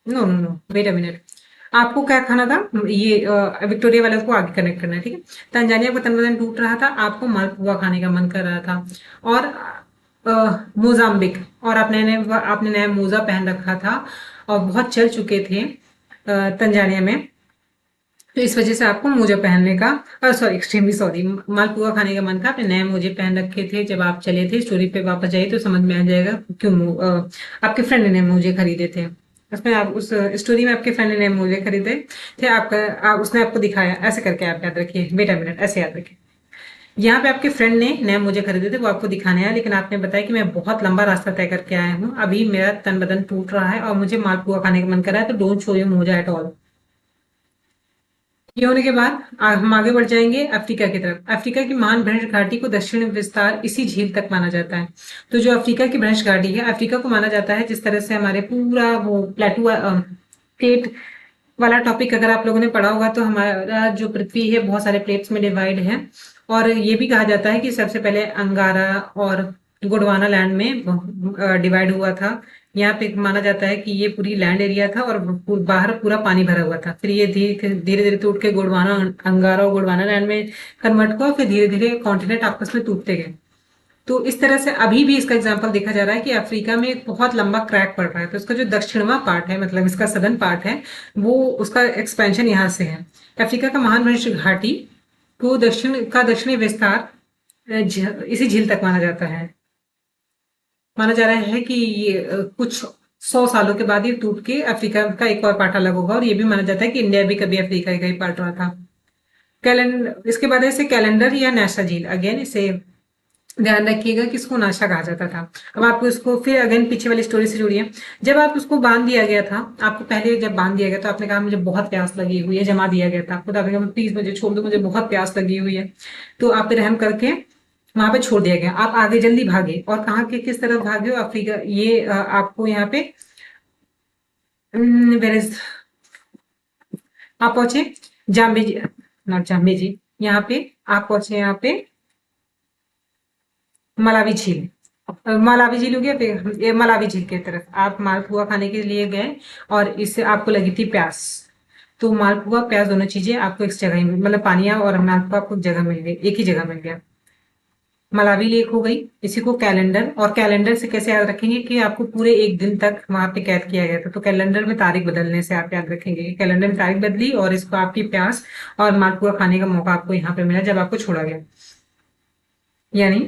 no no no, wait a minute, आपको क्या खाना था? ये विक्टोरिया वाले को आगे कनेक्ट करना है, ठीक है। तंजानिया का तन बदन टूट रहा था, आपको मालपुआ खाने का मन कर रहा था। और मोजाम्बिक, और आपने नया मोजा पहन रखा था और बहुत चल चुके थे तंजानिया में, तो इस वजह से आपको मोजा पहनने का, सॉरी, एक्सट्रीमली सॉरी, मालपुआ खाने का मन था। आपने नए मोजे पहन रखे थे जब आप चले थे। स्टोरी पे वापस जाइए तो समझ में आ जाएगा क्यों आपके फ्रेंड ने नए मोजे खरीदे थे। उसमें आप उस स्टोरी में आपके फ्रेंड ने नए मोजे खरीदे थे, उसने आपको दिखाया, ऐसे करके आप याद रखिए। वेट अ मिनट, ऐसे याद रखिए। यहाँ पे आपके फ्रेंड ने नए मोजे खरीदे थे, वो आपको दिखाने आया, लेकिन आपने बताया कि मैं बहुत लंबा रास्ता तय करके आया हूँ, अभी मेरा तन बदन टूट रहा है और मुझे मालपुआ खाने का मन कर रहा है, तो डोंट शो योर मोजा एट ऑल। ये होने के बाद हम आगे बढ़ जाएंगे अफ्रीका की तरफ। अफ्रीका की महान भ्रंश घाटी को दक्षिण विस्तार इसी झील तक माना जाता है। तो जो अफ्रीका की भ्रंश घाटी है, अफ्रीका को माना जाता है, जिस तरह से हमारे पूरा वो प्लेटू प्लेट वाला टॉपिक अगर आप लोगों ने पढ़ा होगा, तो हमारा जो पृथ्वी है बहुत सारे प्लेट्स में डिवाइड है। और ये भी कहा जाता है कि सबसे पहले अंगारा और गोंडवाना लैंड में डिवाइड हुआ था। यहाँ पे माना जाता है कि ये पूरी लैंड एरिया था और बाहर पूरा पानी भरा हुआ था। फिर ये धीरे धीरे टूट के गोंडवाना, अंगारा और गोंडवाना लैंड में कन्वर्ट हुआ। फिर धीरे धीरे कॉन्टिनेंट आपस में टूटते गए। तो इस तरह से अभी भी इसका एग्जाम्पल देखा जा रहा है कि अफ्रीका में एक बहुत लंबा क्रैक पड़ रहा है, तो इसका जो दक्षिणवा पार्ट है, मतलब इसका सदर्न पार्ट है, वो उसका एक्सपेंशन यहाँ से है। अफ्रीका का महान वंश घाटी को दक्षिणी विस्तार इसी झील तक माना जाता है। माना जा रहा है कि ये कुछ 100 सालों के बाद ये टूट के अफ्रीका का एक और पार्ट अलग होगा, और ये भी माना जाता है कि इंडिया भी कभी अफ्रीका का ही पार्ट रहा था। कैलेंडर, इसके बाद है इसे कैलेंडर या नाशा झील। अगेन इसे ध्यान रखिएगा कि इसको नाशा कहा जाता था। अब आपको इसको फिर अगेन पीछे वाली स्टोरी से जोड़िए। जब आप उसको बांध दिया गया था, आपको पहले जब बांध दिया गया तो आपने कहा मुझे बहुत प्यास लगी हुई है, जमा दिया गया था आपको, तो आपने कहा प्लीज मुझे छोड़ दो, मुझे बहुत प्यास लगी हुई है। तो आप पे रहम करके वहां पे छोड़ दिया गया। आप आगे जल्दी भागे, और कहाँ के किस तरफ भागे हो? अफ्रीका। ये आपको यहाँ पे वेर इज, आप पहुंचे जाम्बे जी, नॉट जाम्बे जी, यहाँ पे आप पहुंचे, यहाँ पे मलावी झील। मलावी झील हो गया, फिर ये मलावी झील की तरफ आप मालपुआ खाने के लिए गए और इससे आपको लगी थी प्यास। तो मालपुआ प्यास दोनों चीजें आपको एक जगह ही मतलब पानिया और मालपुआ आपको जगह मिल गई, एक ही जगह मिल गया। मलावी लेक हो गई, इसी को कैलेंडर, और कैलेंडर से कैसे याद रखेंगे कि आपको पूरे एक दिन तक वहां पे कैद किया गया था, तो कैलेंडर में तारीख बदलने से आप याद रखेंगे कैलेंडर में तारीख बदली और इसको आपकी प्यास और मालपुआ खाने का मौका आपको यहाँ पे मिला जब आपको छोड़ा गया। यानी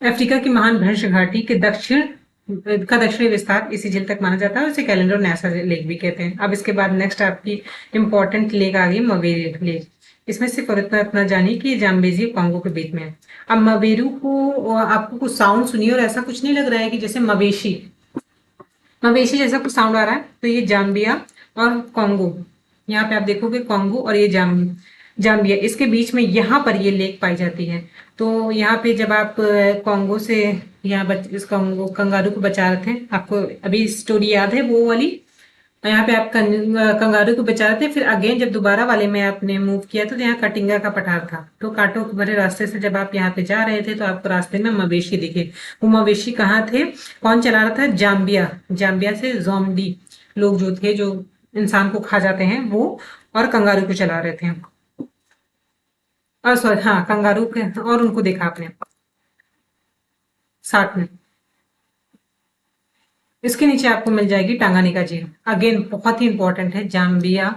अफ्रीका की महान भ्रंश घाटी के दक्षिणी विस्तार इसी झील तक माना जाता है, उसे कैलेंडर और न्यासा लेक भी कहते हैं। अब इसके बाद नेक्स्ट आपकी इंपॉर्टेंट लेक आ गई मवेरी लेक। इसमें सिर्फ और इतना जानिए कि जाम्बेजी कॉन्गो के बीच में है। अब मवेरू को आपको कुछ साउंड सुनिए और ऐसा कुछ नहीं लग रहा है कि जैसे मवेशी मवेशी जैसा कुछ साउंड आ रहा है, तो ये जाम्बिया और कॉन्गो, यहाँ पे आप देखोगे कॉन्गो और ये जाम्बिया, इसके बीच में यहाँ पर ये लेक पाई जाती है। तो यहाँ पे जब आप कॉन्गो से यहाँ इस कॉन्गो कंगारू को बचा रहे थे, आपको अभी स्टोरी याद है वो वाली, यहाँ पे आप कंगारू को बचा रहे थे, फिर अगेन जब दोबारा वाले में आपने मूव किया तो यहाँ कटिंगा का पठार था, तो कांटों भरे रास्ते से जब आप यहाँ पे जा रहे थे तो आपको रास्ते में मवेशी दिखे। वो मवेशी कहाँ थे, कौन चला रहा था, जाम्बिया, जाम्बिया से जोम्बी लोग जो थे जो इंसान को खा जाते हैं वो, और कंगारू को चला रहे थे, और सॉरी हाँ कंगारू के, और उनको देखा आपने साथ में। इसके नीचे आपको मिल जाएगी टांगानिका झील, अगेन बहुत ही इंपॉर्टेंट है, जाम्बिया,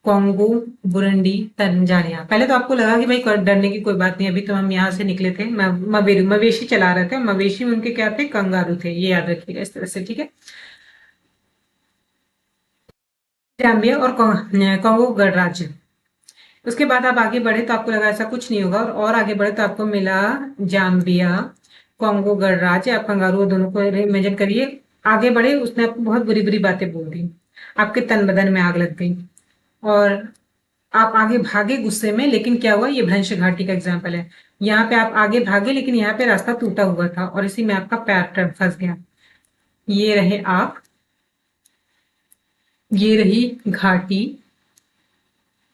कॉन्गो, बुरुंडी, तंजानिया। पहले तो आपको लगा कि भाई डरने की कोई बात नहीं, अभी तो हम यहाँ से निकले थे, मवेशी चला रहे थे, मवेशी में उनके क्या थे, कंगारू थे, ये याद रखिएगा इस तरह से, ठीक है। जाम्बिया और कॉन्गो गणराज्य। उसके बाद आप आगे बढ़े तो आपको लगा ऐसा कुछ नहीं होगा, और आगे बढ़े तो आपको मिला जाम्बिया, कॉन्गो गणराज्य, आप कंगारू दोनों को इमेजिन करिए। आगे बढ़े, उसने आपको बहुत बुरी बुरी बातें बोल दी, आपके तन बदन में आग लग गई, और आप आगे भागे गुस्से में, लेकिन क्या हुआ, ये भ्रंश घाटी का एग्जाम्पल है। यहाँ पे आप आगे भागे लेकिन यहाँ पे रास्ता टूटा हुआ था और इसी में आपका पैर फंस गया। ये रहे आप, ये रही घाटी,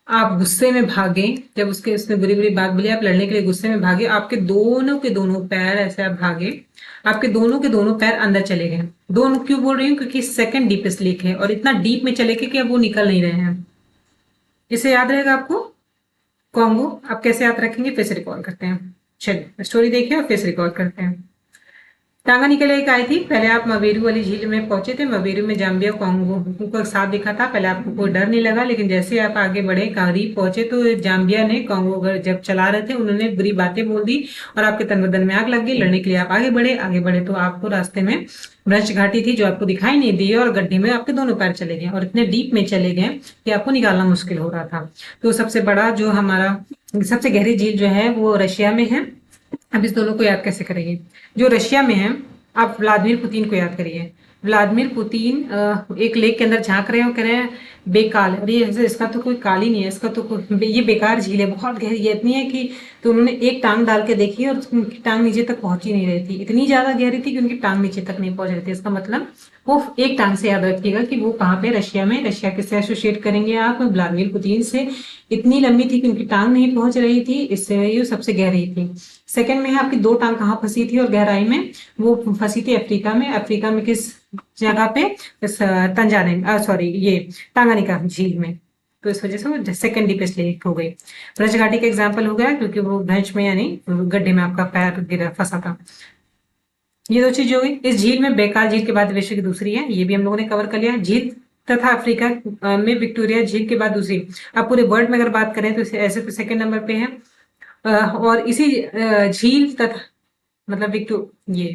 आप गुस्से में भागे, जब उसने बुरी बुरी बात बोली, आप लड़ने के लिए गुस्से में भागे, आपके दोनों के दोनों पैर ऐसे आप भागे, आपके दोनों के दोनों पैर अंदर चले गए। दोनों क्यों बोल रही हूँ, क्योंकि सेकंड डीपेस्ट लेक है और इतना डीप में चले गए कि अब वो निकल नहीं रहे हैं। इसे याद रहेगा आपको कॉन्गो, आप कैसे याद रखेंगे फिर से रिकॉल करते हैं। चलिए स्टोरी देखिए और फिर से रिकॉल करते हैं। टांगानिका लेक आई थी, पहले आप मवेरू वाली झील में पहुंचे थे, मवेरू में जाम्बिया कॉन्गो को साथ दिखा था, पहले आपको कोई डर नहीं लगा, लेकिन जैसे आप आगे बढ़े करीब पहुंचे तो जाम्बिया ने कॉन्गो जब चला रहे थे उन्होंने बुरी बातें बोल दी और आपके तन बदन में आग लग गई। लड़ने के लिए आप आगे बढ़े तो आपको रास्ते में भ्रंश घाटी थी जो आपको दिखाई नहीं दी और गड्ढे में आपके दोनों पैर चले गए और इतने डीप में चले गए कि आपको निकालना मुश्किल हो रहा था। तो सबसे बड़ा जो हमारा सबसे गहरी झील जो है वो रशिया में है। अब इस दोनों को याद कैसे करेंगे, जो रशिया में है, आप व्लादिमीर पुतिन को याद करिए। व्लादिमीर पुतिन एक लेक के अंदर झांक रहे हैं, कह रहे हैं बेकाल, अरे इसका तो कोई काल ही नहीं है, इसका तो ये बेकार झील है, बहुत गहरी है, इतनी है कि, तो उन्होंने एक टांग डाल के देखी और उनकी टांग नीचे तक पहुंच ही नहीं रही थी, इतनी ज्यादा गहरी थी कि उनकी टांग नीचे तक नहीं पहुंच रही थी। इसका मतलब वो एक टांग से याद रखिएगा कि वो कहाँ पे, रशिया में। रशिया किससे एसोसिएट करेंगे आप, व्लादिमीर पुतिन से। इतनी लंबी थी कि उनकी टांग नहीं पहुंच रही थी, इससे ये सबसे गहरी थी। सेकंड में है आपकी दो टांग कहाँ फंसी थी और गहराई में, वो फंसी थी अफ्रीका में। अफ्रीका में किस जगह पे, तंजानिया, सॉरी ये टांगानिका झील में। तो इस वजह से वो सेकंड डीपेस्ट लेक हो गई। ब्रज घाटी का एग्जाम्पल हो गया क्योंकि वो भ्रंश में यानी गड्ढे में आपका पैर गिरा फंसा था। ये दो चीज हो गई। इस झील में बेकाल झील के बाद विश्व की दूसरी है, ये भी हम लोगों ने कवर कर लिया। झील तथा अफ्रीका में विक्टोरिया झील के बाद दूसरी। अब पूरे वर्ल्ड में अगर बात करें तो ऐसे तो सेकंड नंबर पे है, और इसी झील तथा मतलब ये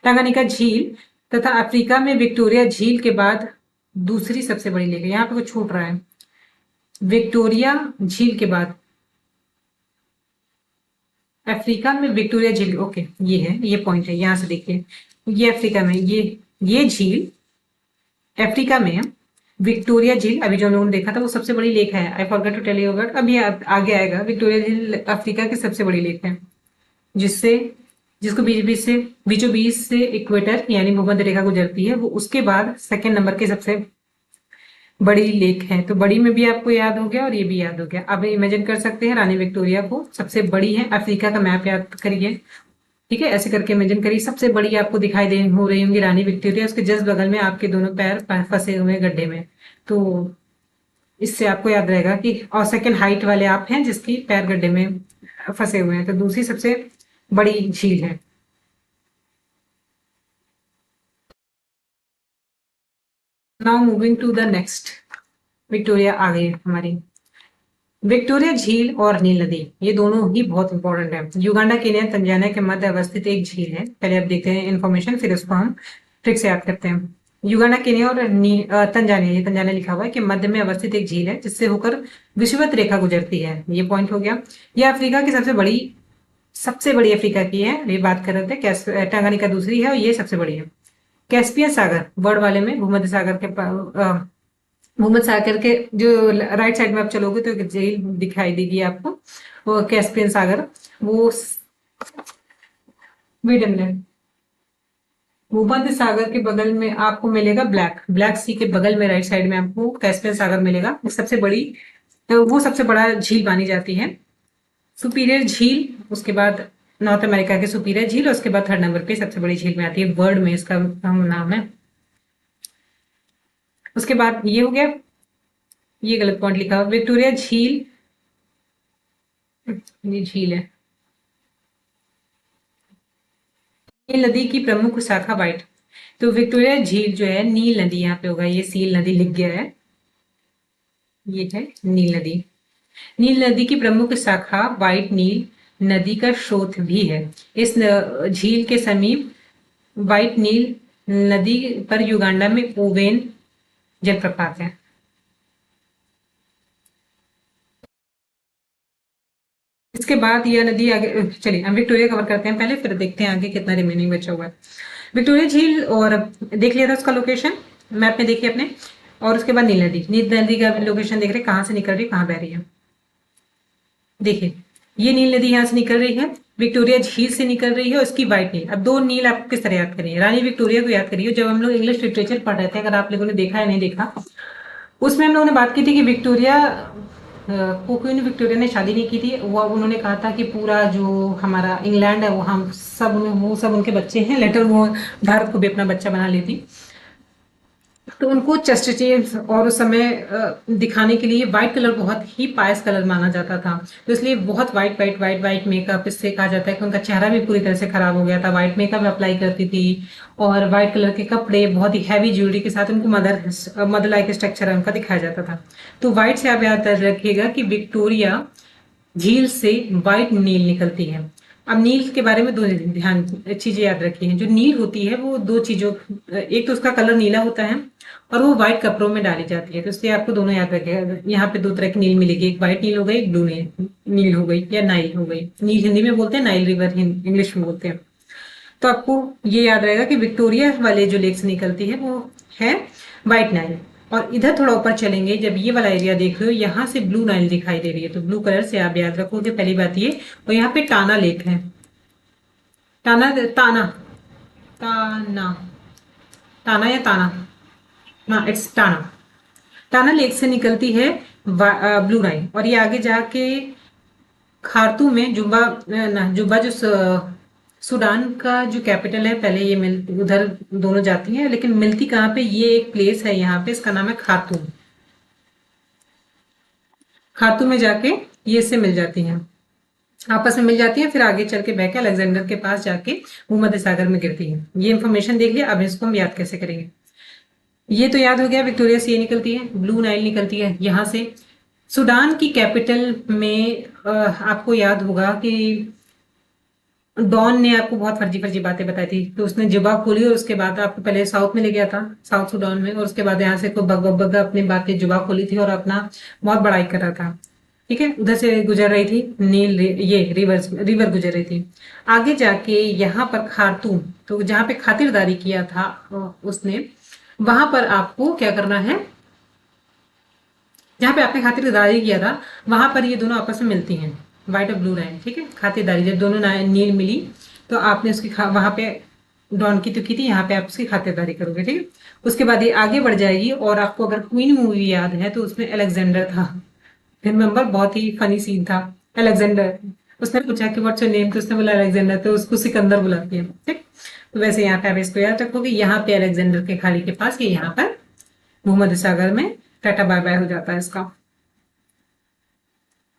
टांगानिका झील तथा अफ्रीका में विक्टोरिया झील के बाद दूसरी सबसे बड़ी लेक है। यहाँ पे कुछ छूट रहा है, विक्टोरिया झील के बाद अफ्रीका में विक्टोरिया झील, ओके ये है, ये पॉइंट है, यहां से देखिए, ये अफ्रीका में, ये झील अफ्रीका में, विक्टोरिया झील अभी जो हम लोगों ने देखा था वो सबसे बड़ी लेक है। I forgot to tell you about, अभी आगे आएगा। विक्टोरिया झील अफ्रीका की सबसे बड़ी लेक है, जिसको बीचों बीच से इक्वेटर यानी भूमध्य रेखा गुजरती है, वो उसके बाद सेकंड नंबर के सबसे बड़ी लेक है। तो बड़ी में भी आपको याद हो गया और ये भी याद हो गया। अब इमेजिन कर सकते हैं रानी विक्टोरिया को सबसे बड़ी है, अफ्रीका का मैप याद करिए, ठीक है, ऐसे करके इमेजिन करिए सबसे बड़ी आपको दिखाई दे हो रही होंगी रानी विक्टोरिया, उसके जस्ट बगल में आपके दोनों पैर फंसे हुए गड्ढे में। तो इससे आपको याद रहेगा कि, और सेकंड हाइट वाले आप हैं जिसकी पैर गड्ढे में फंसे हुए हैं, तो दूसरी सबसे बड़ी झील है। Now moving to the next, Victoria आ गई हमारी। विक्टोरिया झील और नील नदी ये दोनों ही बहुत इंपॉर्टेंट है। युगांडा केन्या तंजानिया के मध्य अवस्थित एक झील है। पहले आप देखते हैं इन्फॉर्मेशन, फिर उसको हम ट्रिक से याद करते हैं। युगांडा केन्या और तंजानिया, ये तंजानिया लिखा हुआ है कि मध्य में अवस्थित एक झील है जिससे होकर विषुवत रेखा गुजरती है। ये पॉइंट हो गया। ये अफ्रीका की सबसे बड़ी अफ्रीका की है, ये बात कर रहे थे। टंगानिका दूसरी है और ये सबसे बड़ी है। कैस्पियन सागर वर्ड वाले में भूमध्य सागर के भूमध्य सागर के जो राइट साइड में आप चलोगे तो एक झील दिखाई देगी आपको, वो कैस्पियन सागर। वो वेट अ मिनट, भूमध्य सागर के बगल में आपको मिलेगा ब्लैक ब्लैक सी के बगल में राइट साइड में आपको कैस्पियन सागर मिलेगा। वो सबसे बड़ा झील मानी जाती है। सुपीरियर झील, उसके बाद नॉर्थ अमेरिका के सुपीरियर झील, और उसके बाद थर्ड नंबर पे सबसे बड़ी झील में आती है। वर्ल्ड में इसका नाम है। उसके बाद ये हो गया, ये गलत पॉइंट लिखा हुआ। विक्टोरिया झील, ये झील है। नील नदी की प्रमुख शाखा व्हाइट, तो विक्टोरिया झील जो है नील नदी यहाँ पे होगा, ये सील नदी लिख गया है, ये है नील नदी। नील नदी की प्रमुख शाखा व्हाइट नील नदी का स्रोत भी है। इस झील के समीप व्हाइट नील नदी पर युगांडा में ओवेन जलप्रपात है। इसके बाद यह नदी आगे, चलिए हम विक्टोरिया कवर करते हैं पहले, फिर देखते हैं आगे कितना रिमेनिंग बचा हुआ है। विक्टोरिया झील और देख लिया था उसका लोकेशन, मैप में देखिए अपने। और उसके बाद नील नदी का लोकेशन देख रहे हैं, कहाँ से निकल रही है, कहाँ बह रही है। देखिए ये नील नदी यहाँ से निकल रही है, विक्टोरिया झील से निकल रही है, और इसकी व्हाइट नील। अब दो नील आप किस तरह याद करिए, रानी विक्टोरिया को याद करिए। जब हम लोग इंग्लिश लिटरेचर पढ़ रहे थे, अगर आप लोगों ने देखा या नहीं देखा, उसमें हम लोगों ने बात की थी कि विक्टोरिया को क्वीन विक्टोरिया ने शादी नहीं की थी। वो उन्होंने कहा था कि पूरा जो हमारा इंग्लैंड है वो वो सब उनके बच्चे हैं। लेटर वो भारत को भी अपना बच्चा बना लेती। तो उनको चेस्टिस और उस समय दिखाने के लिए व्हाइट कलर बहुत ही पायस कलर माना जाता था। तो इसलिए बहुत व्हाइट मेकअप, इससे कहा जाता है कि उनका चेहरा भी पूरी तरह से खराब हो गया था। व्हाइट मेकअप अप्लाई करती थी और व्हाइट कलर के कपड़े, बहुत ही हैवी ज्वेलरी के साथ उनको मदर लाइक स्ट्रक्चर उनका दिखाया जाता था। तो व्हाइट से आप याद रखिएगा कि विक्टोरिया झील से व्हाइट नील निकलती है। अब नील के बारे में दो ध्यान चीजें याद रखी हैं। जो नील होती है वो दो चीजों, एक तो उसका कलर नीला होता है और वो व्हाइट कपड़ों में डाली जाती है। तो इसलिए आपको दोनों याद रखेगा। यहाँ पे दो तरह की नील मिलेगी, एक व्हाइट नील हो गई, एक ब्लू नील हो गई, या नाइल हो गई। नील हिंदी में बोलते हैं, नाइल रिवर इंग्लिश में बोलते हैं। तो आपको ये याद रहेगा कि विक्टोरिया वाले जो लेक से निकलती है वो है व्हाइट नाइल। और इधर थोड़ा ऊपर चलेंगे, जब ये वाला एरिया देख रहे हो, यहाँ से ब्लू नाइल दिखाई दे रही है, तो ब्लू कलर से आप याद रखोगे पहली बात ये। और यहाँ पे टाना लेक है, टाना ताना ताना ताना या ताना, हाँ इट्स टाना। टाना लेक से निकलती है ब्लू नाइल, और ये आगे जाके खार्तूम में जुब्बा, ना जुब्बा जो सूडान का जो कैपिटल है, पहले ये उधर दोनों जाती हैं, लेकिन मिलती कहाँ पे, ये एक प्लेस है यहाँ पे, इसका नाम है खार्तूम। खार्तूम में जाके ये इससे मिल जाती हैं, आपस में मिल जाती हैं, फिर आगे चल के बह के अलेक्जेंडर के पास जाके भूमध्य सागर में गिरती है। ये इंफॉर्मेशन देख लिया। अब इसको हम याद कैसे करेंगे, ये तो याद हो गया। विक्टोरिया से ये निकलती है, ब्लू नाइल निकलती है यहाँ से। सूडान की कैपिटल में आपको याद होगा कि डॉन ने आपको बहुत फर्जी फर्जी बातें बताई थी, तो उसने जुबा खोली और उसके बाद आपको पहले साउथ में ले गया था, साउथ सूडान में, और उसके बाद यहाँ से को बग बग बग अपनी बातें जुबा खोली थी और अपना बहुत बड़ाई कर रहा था। ठीक है, उधर से गुजर रही थी ये रिवर गुजर रही थी। आगे जाके यहाँ पर खार्तूम, तो जहाँ पे खातिरदारी किया था उसने, वहां पर आपको क्या करना है, जहाँ पे आपने खातिरदारी किया था वहां पर ये दोनों आपस में मिलती हैं, व्हाइट और ब्लू लाइन। ठीक है, खातिरदारी जब दोनों नील मिली तो आपने उसकी वहां पे डॉन की तो की थी, यहाँ पे आप उसकी खातिरदारी करोगे। ठीक है, उसके बाद ये आगे बढ़ जाएगी। और आपको अगर क्वीन मूवी याद है तो उसमें अलेक्जेंडर था, रिमेंबर, बहुत ही फनी सीन था। अलेक्जेंडर, उसने पूछा कि व्हाट्स योर नेम, तो उसने बोला अलेक्जेंडर, तो उसको सिकंदर बुलाती है। ठीक, तो वैसे यहाँ पे आप इसको याद रखोगे, यहाँ पे अलेक्जेंडर के खाड़ी के पास, ये यहाँ पर भूमध्य सागर में टाटा बाय बाय हो जाता है इसका।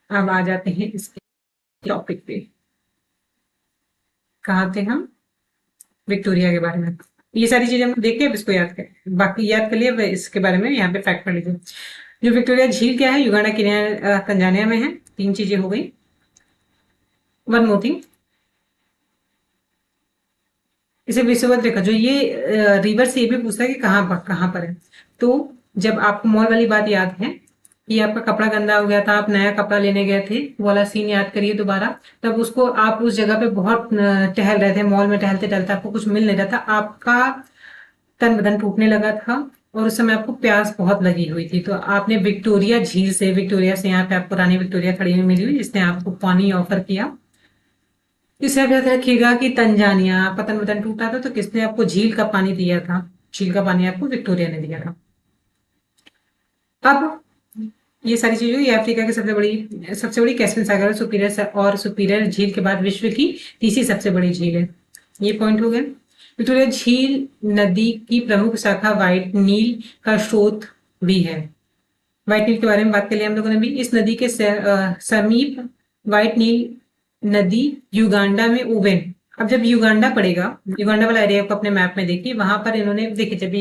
अब आ जाते हैं इसके टॉपिक पे कहाँ थे हम? विक्टोरिया के बारे में। ये सारी चीजें हम देख के अब इसको याद करें, बाकी याद कर लिया, अब इसके बारे में यहाँ पे फैक्ट पढ़ लीजिए। जो विक्टोरिया झील क्या है? युगांडा, केन्या, तंजानिया में है। 3 चीजें हो गई। वन मोर थिंग, इसे विषुवत रेखा, जो ये रिवर से ये भी पूछता है कि कहाँ पर है। तो जब आपको मॉल वाली बात याद है कि आपका कपड़ा गंदा हो गया था, आप नया कपड़ा लेने गए थे, वो वाला सीन याद करिए दोबारा। तब उसको आप उस जगह पे बहुत टहल रहे थे, मॉल में टहलते टहलते आपको कुछ मिल नहीं रहा था, आपका तन बदन टूटने लगा था और उस समय आपको प्यास बहुत लगी हुई थी, तो आपने विक्टोरिया झील से, विक्टोरिया से यहाँ पे आपको रानी विक्टोरिया खड़ी हुई मिली हुई जिसने आपको पानी ऑफर किया। इसे आप याद रखिएगा कि तंजानिया आपका तन बदन टूटा था तो किसने आपको झील का पानी दिया था? झील का पानी आपको विक्टोरिया ने दिया था। अब ये सारी चीजें, ये अफ्रीका की सबसे बड़ी कैस्पियन सागर, सुपीरियर और सुपीरियर झील के बाद विश्व की तीसरी सबसे बड़ी झील है। ये पॉइंट हो गए। विक्टोरिया झील नदी की प्रमुख शाखा व्हाइट नील का स्रोत भी है। व्हाइट नील के बारे में बात कर लिया हम लोगों ने भी। इस नदी के समीप व्हाइट नील नदी युगांडा में ओवेन। अब जब युगांडा पड़ेगा, युगांडा वाला एरिया को अपने मैप में देखिए, वहां पर इन्होंने देखिए, जब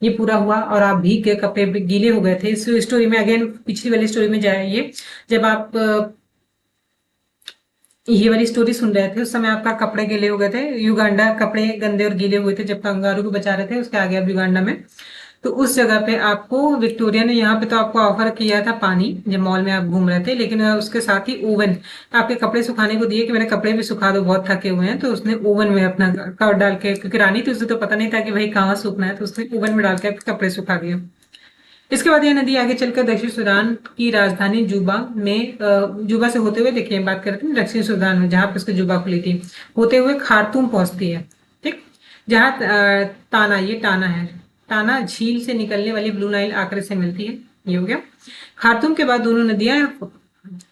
ये पूरा हुआ और आप भीग गए, कपड़े गीले हो गए थे, इस स्टोरी में अगेन पिछली वाली स्टोरी में जाइए, जब आप ये वाली स्टोरी सुन रहे थे उस समय आपका कपड़े गीले हो गए थे, युगांडा कपड़े गंदे और गीले हुए थे जब कंगारू को बचा रहे थे, उसके आगे आप युगांडा में, तो उस जगह पे आपको विक्टोरिया ने यहाँ पे तो आपको ऑफर किया था पानी जब मॉल में आप घूम रहे थे, लेकिन उसके साथ ही ओवन, आपके कपड़े सुखाने को दिए कि मेरे कपड़े भी सुखा दो, बहुत थके हुए हैं, तो उसने ओवन में अपना कवर डाल के, क्योंकि रानी थी उसे तो पता नहीं था कि भाई कहाँ सूखना है, तो उसने ओवन में डाल के आपके कपड़े सुखा दिए। इसके बाद यह नदी आगे चलकर दक्षिण सूडान की राजधानी जुबा में, जुबा से होते हुए, देखिए बात करते हैं दक्षिण सूडान में जहां पर उसकी जुबा खुली थी, होते हुए खार्तूम पहुंचती है। ठीक, जहां ताना, ये टाना है, टाना झील से निकलने वाली ब्लू नाइल आकर से मिलती है। ये हो गया। खार्तूम के बाद दोनों नदियां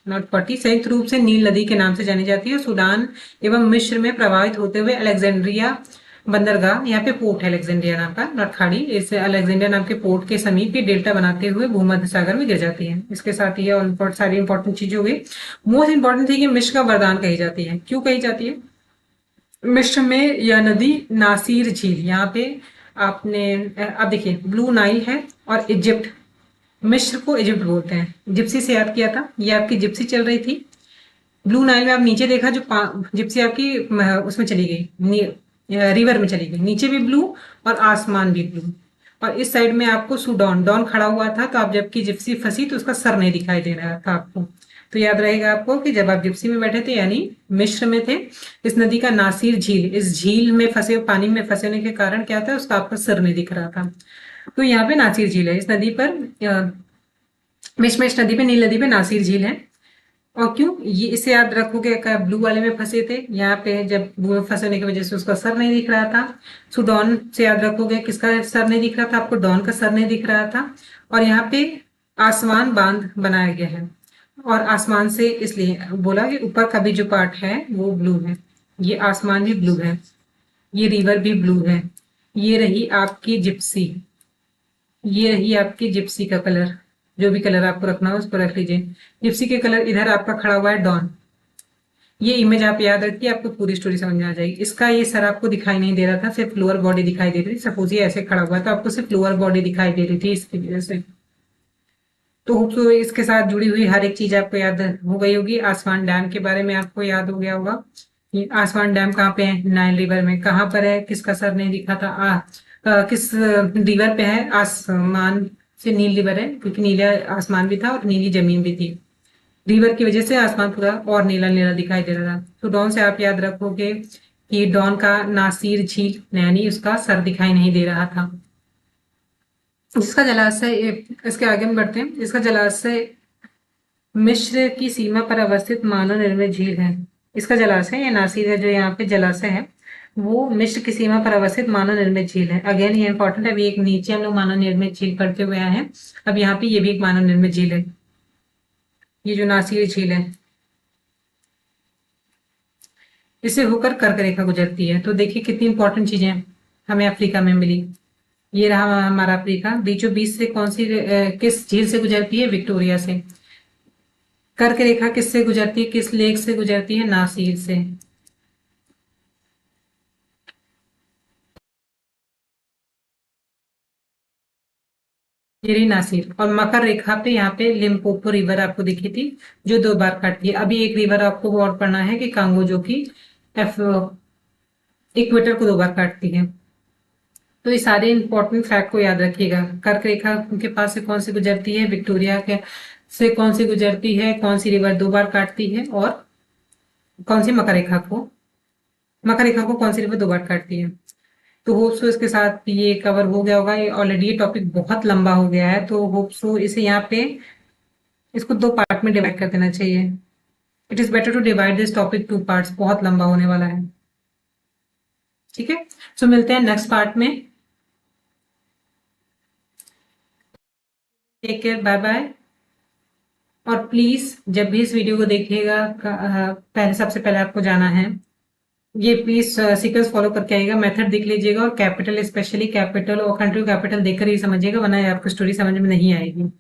नॉट पट्टी संयुक्त रूप से नील नदी के नाम से जानी जाती है। सूडान एवं मिस्र में प्रवाहित होते हुए अलेक्जेंड्रिया बंदरगाह, यहाँ पे पोर्ट है अलेक्जेंड्रिया नाम का, नॉट खाड़ी, इस अलेक्जेंड्रिया नाम के पोर्ट के समीप ही डेल्टा बनाते हुए भूमध्य सागर में गिर जाती है। इसके साथ ही सारी इंपॉर्टेंट चीजें हो गई। मोस्ट इंपॉर्टेंट थी कि मिस्र का वरदान कही जाती है। क्यों कही जाती है? मिस्र में यह नदी नासिर झील, यहाँ पे आपने अब देखिए ब्लू नाइल है और इजिप्ट, मिस्र को इजिप्ट बोलते हैं, जिप्सी से याद किया था, ये आपकी जिप्सी चल रही थी। ब्लू नाइल में आप नीचे देखा, जो जिप्सी आपकी उसमें चली गई, रिवर में चली गई, नीचे भी ब्लू और आसमान भी ब्लू, और इस साइड में आपको सुडॉन, डॉन खड़ा हुआ था, तो आप जबकि जिप्सी फंसी तो उसका सर नहीं दिखाई दे रहा था आपको। तो याद रहेगा आपको कि जब आप जिप्सी में बैठे थे यानी मिस्र में थे, इस नदी का नासिर झील, इस झील में फंसे, पानी में फंसे होने के कारण क्या था, उसका आपका सर नहीं दिख रहा था। तो यहाँ पे नासिर झील है, इस नदी पर मिशमिश नदी पे, नील नदी पे नासिर झील है। और क्यों ये, इसे याद रखोगे, ब्लू वाले में फंसे थे, यहाँ पे जब ब्लू में फंसने की वजह से उसका सर नहीं दिख रहा था। सुडॉन से याद रखोगे, किसका सर नहीं दिख रहा था आपको? डॉन का सर नहीं दिख रहा था। और यहाँ पे आसमान बांध बनाया गया है, और आसमान से इसलिए बोला कि ऊपर का भी जो पार्ट है वो ब्लू है, ये आसमान भी ब्लू है, ये रिवर भी ब्लू है। ये रही आपकी जिप्सी, ये रही आपकी जिप्सी का कलर, जो भी कलर आपको रखना हो उसको रख लीजिए। जिप्सी के कलर, इधर आपका खड़ा हुआ है डॉन। ये इमेज आप याद रखिए, आपको पूरी स्टोरी समझ में आ जाएगी। इसका ये सर आपको दिखाई नहीं दे रहा था, सिर्फ लोअर बॉडी दिखाई दे रही थी। सपोज ये ऐसे खड़ा हुआ था, आपको सिर्फ लोअर बॉडी दिखाई दे रही थी इसकी वजह से। तो होप सो इसके साथ जुड़ी हुई हर एक चीज आपको याद हो गई होगी। आसमान डैम के बारे में आपको याद हो गया होगा। ये आसमान डैम कहाँ पे है? नाइल रिवर में। कहाँ पर है? किसका सर नहीं दिखा था? किस रिवर पे है? आसमान से नील रिवर है, क्योंकि नीला आसमान भी था और नीली जमीन भी थी। रिवर की वजह से आसमान पूरा और नीला नीला दिखाई दे रहा था। तो डॉन से आप याद रखोगे कि डॉन का नासिर झील, यानी उसका सर दिखाई नहीं दे रहा था। इसका जलाशय, इसके आगे हम बढ़ते हैं। इसका जलाशय मिस्र की सीमा पर अवस्थित मानव निर्मित झील है। इसका जलाशय, या नासिर है जो यहाँ पे जलाशय है, वो मिस्र की सीमा पर अवस्थित मानव निर्मित झील है। अगेन ये इंपॉर्टेंट है, अभी एक नीचे हम लोग मानव निर्मित झील पढ़ते हुए आए हैं, अब यहाँ पे ये भी एक मानव निर्मित झील है, ये जो नासिर झील है, इसे होकर कर्क रेखा गुजरती है। तो देखिए कितनी इंपॉर्टेंट चीजें हमें अफ्रीका में मिली। ये रहा हमारा अफ्रीका, बीचों बीच से कौन सी किस झील से गुजरती है? विक्टोरिया से। कर्क रेखा किससे गुजरती है, किस लेक से गुजरती है? नासिर से। ये रही नासिर। और मकर रेखा पे यहाँ पे लिम्पोपो रिवर आपको दिखी थी, जो 2 बार काटती है। अभी एक रिवर आपको और पढ़ना है कि कांगो, जो कि इक्वेटर को 2 बार काटती है। तो ये सारे इंपॉर्टेंट फैक्ट को याद रखिएगा। कर्क रेखा के पास से कौन सी गुजरती है, विक्टोरिया के से कौन सी गुजरती है, कौन सी रिवर 2 बार काटती है, और कौन सी मकर रेखा को कौन सी रिवर 2 बार काटती है। तो होप सो इसके साथ ये कवर हो गया होगा। ये ऑलरेडी ये टॉपिक बहुत लंबा हो गया है, तो होप सो इसे यहाँ पे इसको 2 पार्ट में डिवाइड कर देना चाहिए। It is better to divide this topic 2 parts, बहुत लंबा होने वाला है। ठीक है, सो मिलते हैं नेक्स्ट पार्ट में। Take care, bye bye. और प्लीज जब भी इस वीडियो को देखिएगा, पहले सबसे पहले आपको जाना है, ये प्लीज सीक्वेंस फॉलो करके आइएगा, मेथड देख लीजिएगा, और कैपिटल, स्पेशली कैपिटल और कंट्री कैपिटल देखकर ही समझिएगा, वरना आपको स्टोरी समझ में नहीं आएगी।